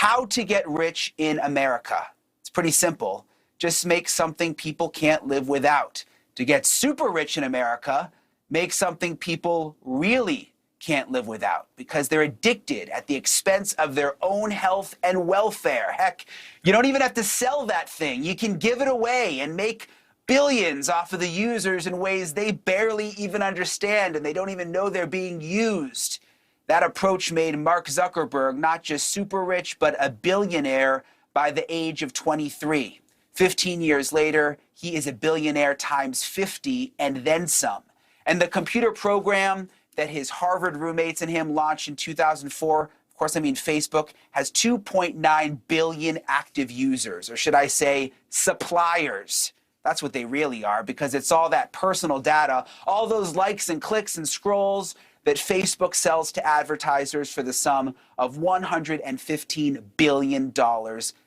How to get rich in America. It's pretty simple. Just make something people can't live without. To get super rich in America, make something people really can't live without because they're addicted at the expense of their own health and welfare. Heck, you don't even have to sell that thing. You can give it away and make billions off of the users in ways they barely even understand, and they don't even know they're being used. That approach made Mark Zuckerberg not just super rich, but a billionaire by the age of 23. 15 years later, he is a billionaire times 50 and then some. And the computer program that his Harvard roommates and him launched in 2004, of course, I mean Facebook, has 2.9 billion active users, or should I say suppliers. That's what they really are, because it's all that personal data, all those likes and clicks and scrolls that Facebook sells to advertisers for the sum of $115 billion.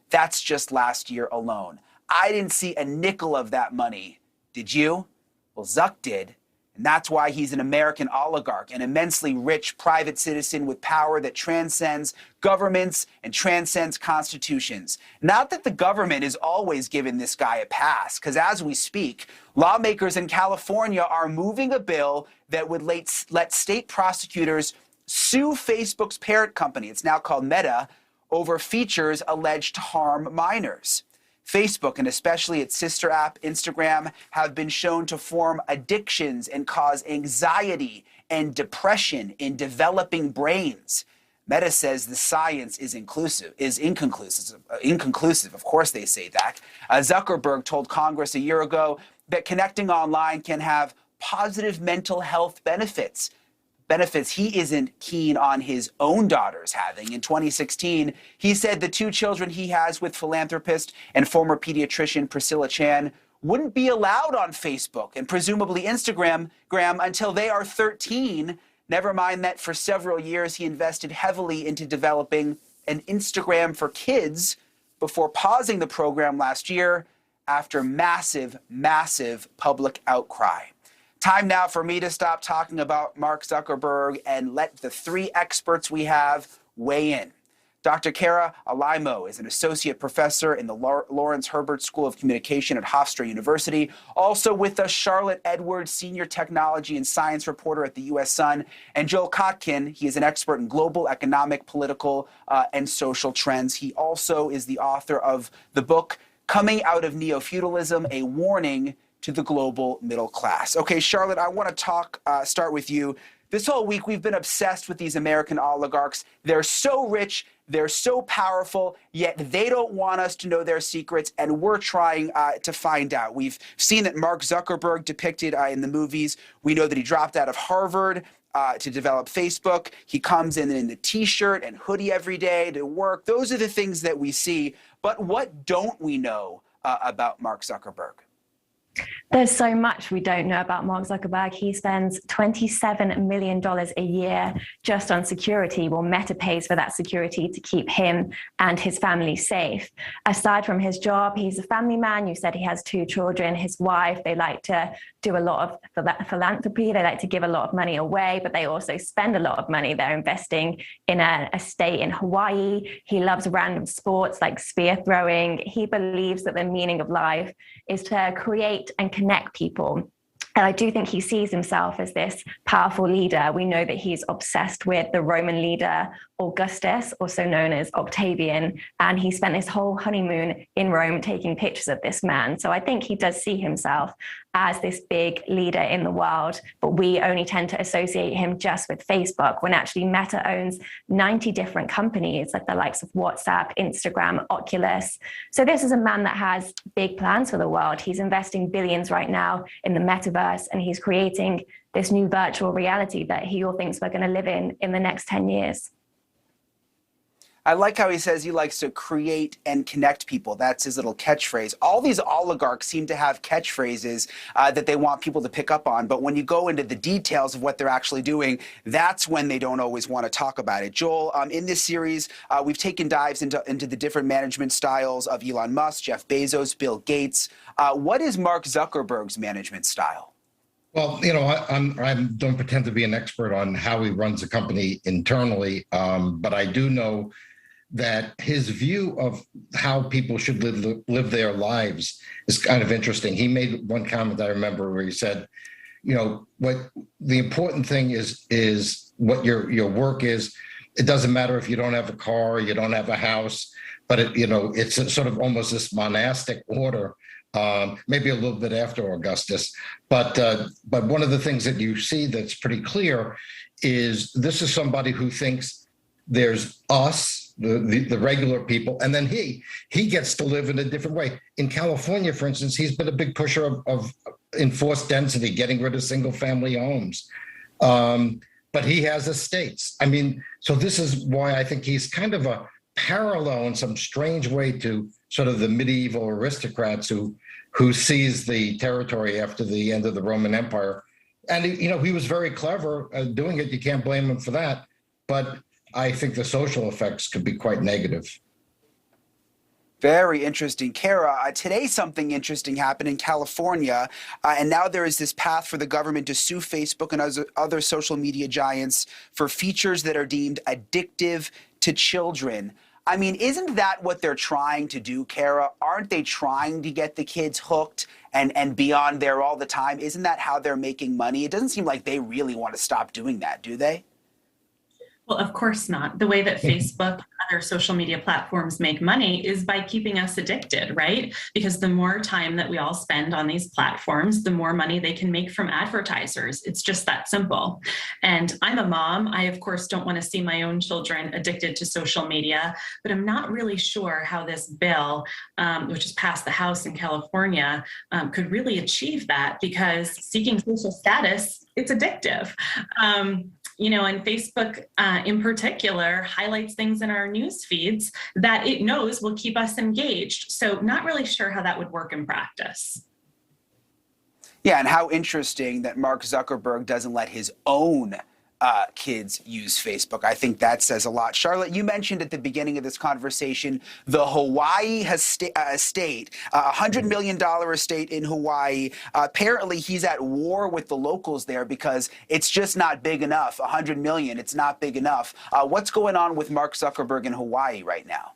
That's just last year alone. I didn't see a nickel of that money. Did you? Well, Zuck did. And that's why he's an American oligarch, an immensely rich private citizen with power that transcends governments and transcends constitutions. Not that the government is always giving this guy a pass, because as we speak, lawmakers in California are moving a bill that would let state prosecutors sue Facebook's parent company, it's now called Meta, over features alleged to harm minors. Facebook, and especially its sister app, Instagram, have been shown to form addictions and cause anxiety and depression in developing brains. Meta says the science is inconclusive. Of course they say that. Zuckerberg told Congress a year ago that connecting online can have positive mental health benefits he isn't keen on his own daughters having. In 2016, he said the 2 children he has with philanthropist and former pediatrician Priscilla Chan wouldn't be allowed on Facebook and presumably Instagram until they are 13. Never mind that for several years he invested heavily into developing an Instagram for kids before pausing the program last year after massive public outcry. Time now for me to stop talking about Mark Zuckerberg and let the 3 experts we have weigh in. Dr. Kara Alaimo is an associate professor in the Lawrence Herbert School of Communication at Hofstra University. Also with us, Charlotte Edwards, senior technology and science reporter at the U.S. Sun, and Joel Kotkin. He is an expert in global economic, political, and social trends. He also is the author of the book Coming Out of Neo-Feudalism, A Warning to the Global Middle Class. Okay, Charlotte, I want to start with you. This whole week, we've been obsessed with these American oligarchs. They're so rich, they're so powerful, yet they don't want us to know their secrets, and we're trying to find out. We've seen that Mark Zuckerberg depicted in the movies. We know that he dropped out of Harvard to develop Facebook. He comes in the T-shirt and hoodie every day to work. Those are the things that we see. But what don't we know about Mark Zuckerberg? There's so much we don't know about Mark Zuckerberg. He spends $27 million a year just on security. Well, Meta pays for that security to keep him and his family safe. Aside from his job, he's a family man. You said he has 2 children. His wife, they like to do a lot of philanthropy. They like to give a lot of money away, but they also spend a lot of money. They're investing in an estate in Hawaii. He loves random sports like spear throwing. He believes that the meaning of life is to create and connect people. And I do think he sees himself as this powerful leader. We know that he's obsessed with the Roman leader Augustus, also known as Octavian, and he spent his whole honeymoon in Rome taking pictures of this man. So I think he does see himself as this big leader in the world, but we only tend to associate him just with Facebook, when actually Meta owns 90 different companies, like the likes of WhatsApp, Instagram, Oculus. So this is a man that has big plans for the world. He's investing billions right now in the metaverse, and he's creating this new virtual reality that he all thinks we're going to live in the next 10 years. I like how he says he likes to create and connect people. That's his little catchphrase. All these oligarchs seem to have catchphrases that they want people to pick up on. But when you go into the details of what they're actually doing, that's when they don't always want to talk about it. Joel, in this series, we've taken dives into the different management styles of Elon Musk, Jeff Bezos, Bill Gates. What is Mark Zuckerberg's management style? Well, you know, I don't pretend to be an expert on how he runs a company internally, but I do know that his view of how people should live their lives is kind of interesting. He made one comment I remember where he said, what the important thing is what your work is. It doesn't matter if you don't have a car, you don't have a house, but it's a sort of almost this monastic order, maybe a little bit after Augustus. But one of the things that you see that's pretty clear is this is somebody who thinks there's us, the regular people, and then he gets to live in a different way. In California, for instance, he's been a big pusher of enforced density, getting rid of single family homes. But he has estates. I mean, so this is why I think he's kind of a parallel in some strange way to sort of the medieval aristocrats who seized the territory after the end of the Roman Empire. And he was very clever doing it. You can't blame him for that. But I think the social effects could be quite negative. Very interesting. Kara, today something interesting happened in California, and now there is this path for the government to sue Facebook and other social media giants for features that are deemed addictive to children. I mean, isn't that what they're trying to do, Kara? Aren't they trying to get the kids hooked and be on there all the time? Isn't that how they're making money? It doesn't seem like they really want to stop doing that, do they? Well, of course not. The way that Facebook and other social media platforms make money is by keeping us addicted, right? Because the more time that we all spend on these platforms, the more money they can make from advertisers. It's just that simple. And I'm a mom. I, of course, don't want to see my own children addicted to social media, but I'm not really sure how this bill, which has passed the House in California, could really achieve that, because seeking social status, it's addictive. And Facebook in particular highlights things in our news feeds that it knows will keep us engaged. So not really sure how that would work in practice. Yeah, and how interesting that Mark Zuckerberg doesn't let his own kids use Facebook. I think that says a lot. Charlotte, you mentioned at the beginning of this conversation the Hawaii estate, $100 million estate in Hawaii. Apparently, he's at war with the locals there because it's just not big enough. $100 million, it's not big enough. What's going on with Mark Zuckerberg in Hawaii right now?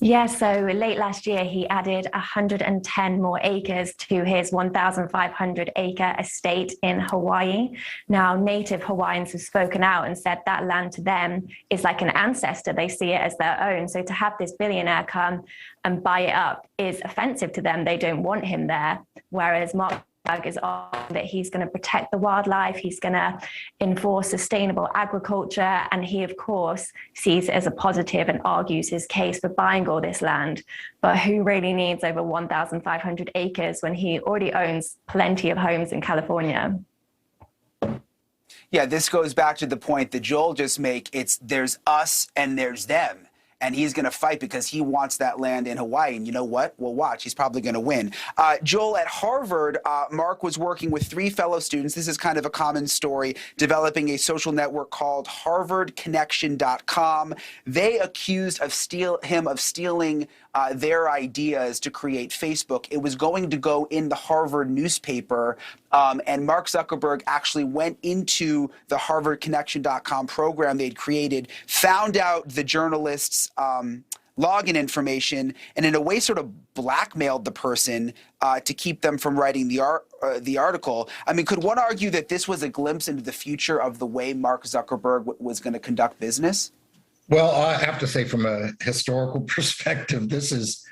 Yeah, so late last year, he added 110 more acres to his 1,500 acre estate in Hawaii. Now, native Hawaiians have spoken out and said that land to them is like an ancestor. They see it as their own. So to have this billionaire come and buy it up is offensive to them. They don't want him there. Whereas Mark is on that he's going to protect the wildlife, he's going to enforce sustainable agriculture, and he, of course, sees it as a positive and argues his case for buying all this land. But who really needs over 1,500 acres when he already owns plenty of homes in California? Yeah, this goes back to the point that Joel just made. There's us and there's them. And he's going to fight because he wants that land in Hawaii. And you know what? We'll watch. He's probably going to win. Joel, at Harvard, Mark was working with 3 fellow students. This is kind of a common story, developing a social network called HarvardConnection.com. They accused him of stealing their ideas to create Facebook. It was going to go in the Harvard newspaper. And Mark Zuckerberg actually went into the HarvardConnection.com program they'd created, found out the journalists' login information, and in a way sort of blackmailed the person to keep them from writing the article. I mean, could one argue that this was a glimpse into the future of the way Mark Zuckerberg was going to conduct business? Well, I have to say, from a historical perspective, this is,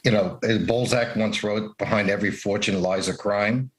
as Balzac once wrote, behind every fortune lies a crime.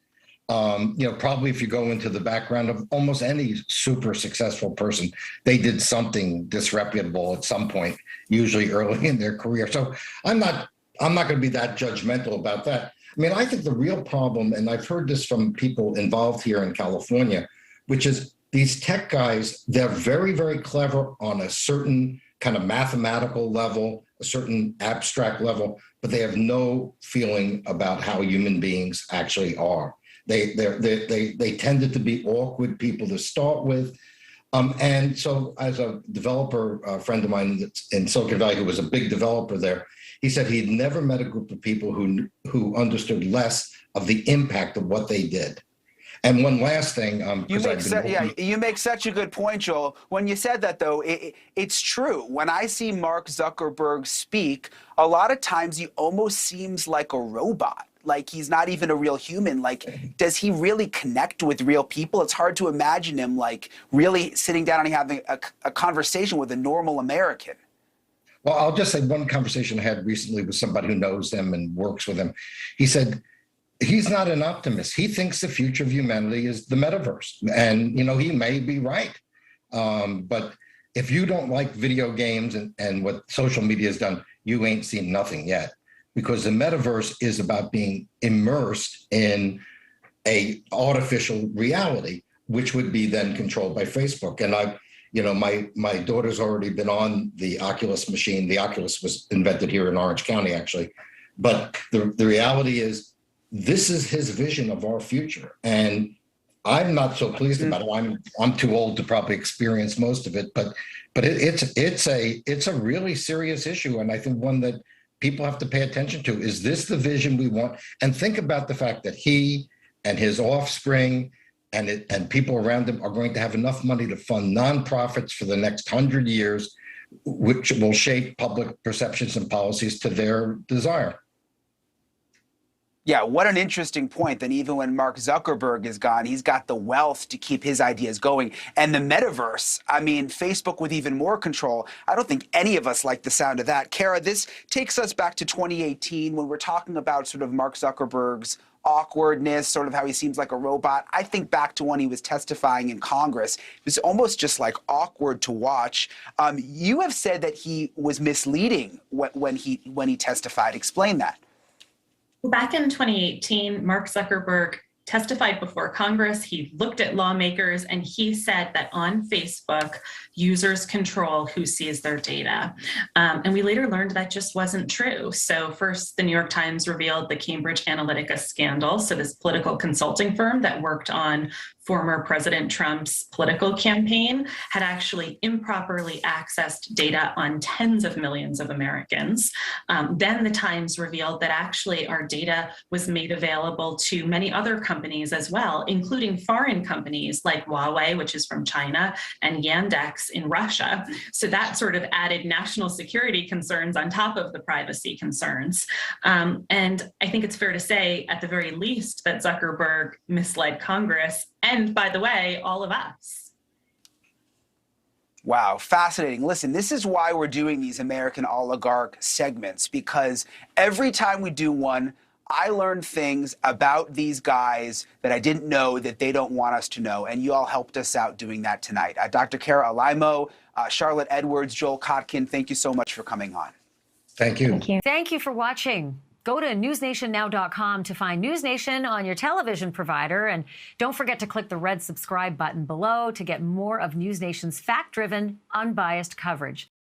Probably if you go into the background of almost any super successful person, they did something disreputable at some point, usually early in their career. So I'm not going to be that judgmental about that. I mean, I think the real problem, and I've heard this from people involved here in California, which is these tech guys, they're very, very clever on a certain kind of mathematical level, a certain abstract level, but they have no feeling about how human beings actually are. They tended to be awkward people to start with. And so as a developer, a friend of mine in Silicon Valley who was a big developer there, he said he'd never met a group of people who understood less of the impact of what they did. And one last thing, you make such a good point, Joel. When you said that, though, it's true. When I see Mark Zuckerberg speak, a lot of times he almost seems like a robot. Like he's not even a real human. Like, does he really connect with real people? It's hard to imagine him like really sitting down and having a conversation with a normal American. Well, I'll just say one conversation I had recently with somebody who knows him and works with him. He said, he's not an optimist. He thinks the future of humanity is the metaverse. And, he may be right. But if you don't like video games and what social media has done, you ain't seen nothing yet. Because the metaverse is about being immersed in a artificial reality, which would be then controlled by Facebook. And my daughter's already been on the Oculus machine. The Oculus was invented here in Orange County, actually. But the reality is, this is his vision of our future. And I'm not so pleased about it. I'm too old to probably experience most of it, but it's a really serious issue. And I think one that people have to pay attention to. Is this the vision we want? And think about the fact that he and his offspring and people around him are going to have enough money to fund nonprofits for the next 100 years, which will shape public perceptions and policies to their desire. Yeah, what an interesting point. Then even when Mark Zuckerberg is gone, he's got the wealth to keep his ideas going. And the metaverse, I mean, Facebook with even more control. I don't think any of us like the sound of that. Kara, this takes us back to 2018 when we're talking about sort of Mark Zuckerberg's awkwardness, sort of how he seems like a robot. I think back to when he was testifying in Congress. It was almost just like awkward to watch. You have said that he was misleading when he testified. Explain that. Back in 2018, Mark Zuckerberg testified before Congress. He looked at lawmakers and he said that on Facebook, users control who sees their data. And we later learned that just wasn't true. So first, the New York Times revealed the Cambridge Analytica scandal. So this political consulting firm that worked on former President Trump's political campaign had actually improperly accessed data on tens of millions of Americans. Then the Times revealed that actually our data was made available to many other companies as well, including foreign companies like Huawei, which is from China, and Yandex in Russia. So that sort of added national security concerns on top of the privacy concerns. And I think it's fair to say, at the very least, that Zuckerberg misled Congress and, by the way, all of us. Wow, fascinating. Listen, this is why we're doing these American Oligarch segments, because every time we do one, I learn things about these guys that I didn't know that they don't want us to know, and you all helped us out doing that tonight. Dr. Kara Alaimo, Charlotte Edwards, Joel Kotkin, thank you so much for coming on. Thank you. Thank you. Thank you for watching. Go to newsnationnow.com to find NewsNation on your television provider. And don't forget to click the red subscribe button below to get more of NewsNation's fact-driven, unbiased coverage.